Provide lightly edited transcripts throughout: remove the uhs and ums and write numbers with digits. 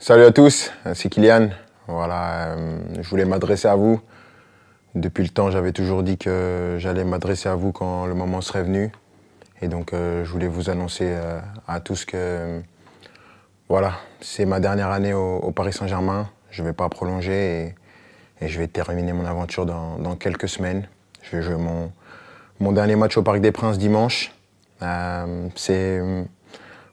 Salut à tous, c'est Kylian. Voilà, je voulais m'adresser à vous. Depuis le temps, j'avais toujours dit que j'allais m'adresser à vous quand le moment serait venu. Et donc, je voulais vous annoncer à tous que voilà, c'est ma dernière année au Paris Saint-Germain. Je ne vais pas prolonger et je vais terminer mon aventure dans quelques semaines. Je vais jouer mon dernier match au Parc des Princes dimanche. C'est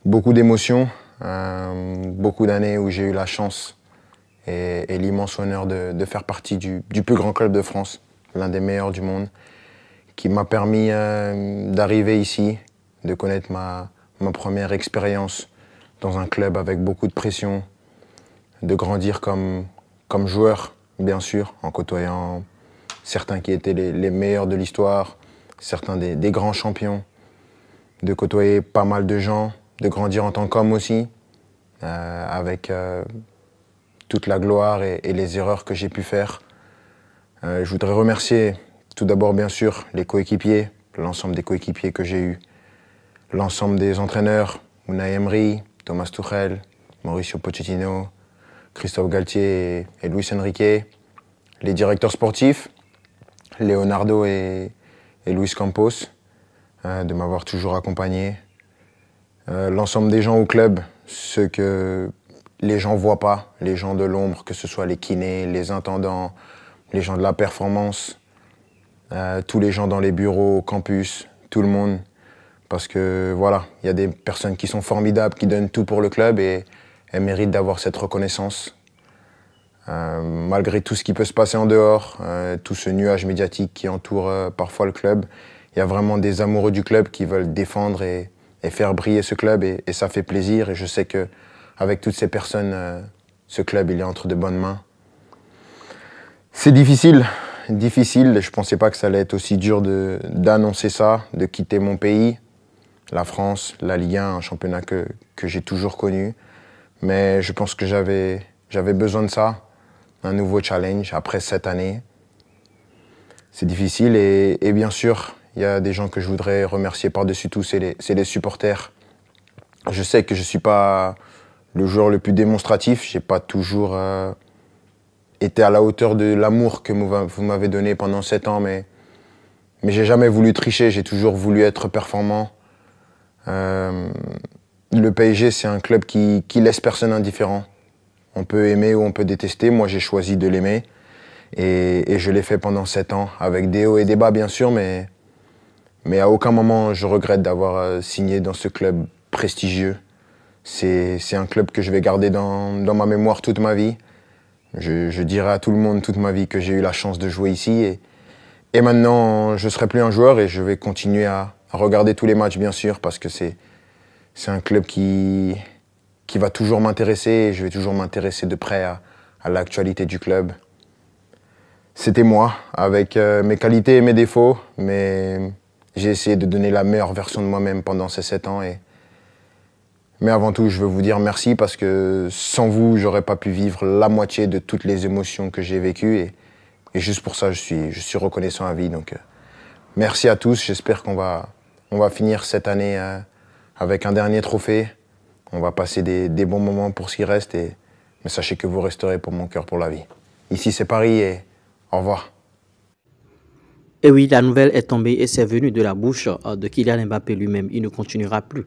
beaucoup d'émotions, beaucoup d'années où j'ai eu la chance et l'immense honneur de faire partie du plus grand club de France, l'un des meilleurs du monde, qui m'a permis d'arriver ici, de connaître ma première expérience dans un club avec beaucoup de pression, de grandir comme joueur, bien sûr, en côtoyant certains qui étaient les meilleurs de l'histoire, certains des grands champions, de côtoyer pas mal de gens, de grandir en tant qu'homme aussi, avec toute la gloire et les erreurs que j'ai pu faire. Je voudrais remercier tout d'abord, bien sûr, les coéquipiers, l'ensemble des coéquipiers que j'ai eus, l'ensemble des entraîneurs, Unai Emery, Thomas Tuchel, Mauricio Pochettino, Christophe Galtier et Luis Enrique, les directeurs sportifs, Leonardo et Luis Campos, de m'avoir toujours accompagné, l'ensemble des gens au club, ceux que les gens ne voient pas, les gens de l'ombre, que ce soit les kinés, les intendants, les gens de la performance, tous les gens dans les bureaux, au campus, tout le monde. Parce que voilà, il y a des personnes qui sont formidables, qui donnent tout pour le club et elles méritent d'avoir cette reconnaissance. Malgré tout ce qui peut se passer en dehors, tout ce nuage médiatique qui entoure parfois le club, il y a vraiment des amoureux du club qui veulent défendre et faire briller ce club et ça fait plaisir. Et je sais qu'avec toutes ces personnes, ce club il est entre de bonnes mains. C'est difficile. Je ne pensais pas que ça allait être aussi dur d'annoncer ça, de quitter mon pays, la France, la Ligue 1, un championnat que j'ai toujours connu. Mais je pense que j'avais besoin de ça, un nouveau challenge après 7 années. C'est difficile et bien sûr, il y a des gens que je voudrais remercier par-dessus tout, c'est les supporters. Je sais que je ne suis pas le joueur le plus démonstratif, je n'ai pas toujours été à la hauteur de l'amour que vous m'avez donné pendant 7 ans, mais j'ai jamais voulu tricher, j'ai toujours voulu être performant. Le PSG, c'est un club qui laisse personne indifférent. On peut aimer ou on peut détester, moi j'ai choisi de l'aimer et je l'ai fait pendant 7 ans, avec des hauts et des bas bien sûr, mais à aucun moment je regrette d'avoir signé dans ce club prestigieux. C'est un club que je vais garder dans ma mémoire toute ma vie. Je dirai à tout le monde toute ma vie que j'ai eu la chance de jouer ici. Et maintenant, je ne serai plus un joueur et je vais continuer à regarder tous les matchs, bien sûr, parce que c'est un club qui va toujours m'intéresser et je vais toujours m'intéresser de près à l'actualité du club. C'était moi, avec mes qualités et mes défauts, mais j'ai essayé de donner la meilleure version de moi-même pendant ces 7 ans. Mais avant tout, je veux vous dire merci parce que sans vous, j'aurais pas pu vivre la moitié de toutes les émotions que j'ai vécues. Et juste pour ça, je suis reconnaissant à vie. Donc, merci à tous. J'espère qu'on va finir cette année avec un dernier trophée. On va passer des bons moments pour ce qui reste. Mais sachez que vous resterez pour mon cœur pour la vie. Ici, c'est Paris et au revoir. Et oui, la nouvelle est tombée et c'est venu de la bouche de Kylian Mbappé lui-même. Il ne continuera plus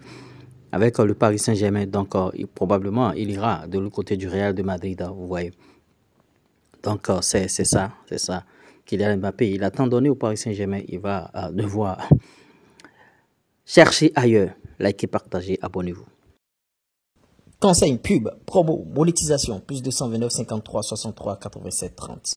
avec le Paris Saint-Germain. Donc, probablement, il ira de l'autre côté du Real de Madrid, vous voyez. Donc, c'est ça. Kylian Mbappé, il a tant donné au Paris Saint-Germain, il va devoir chercher ailleurs. Likez, partagez, abonnez-vous. Conseil, pub, promo, monétisation, plus 229 53 63 87 30.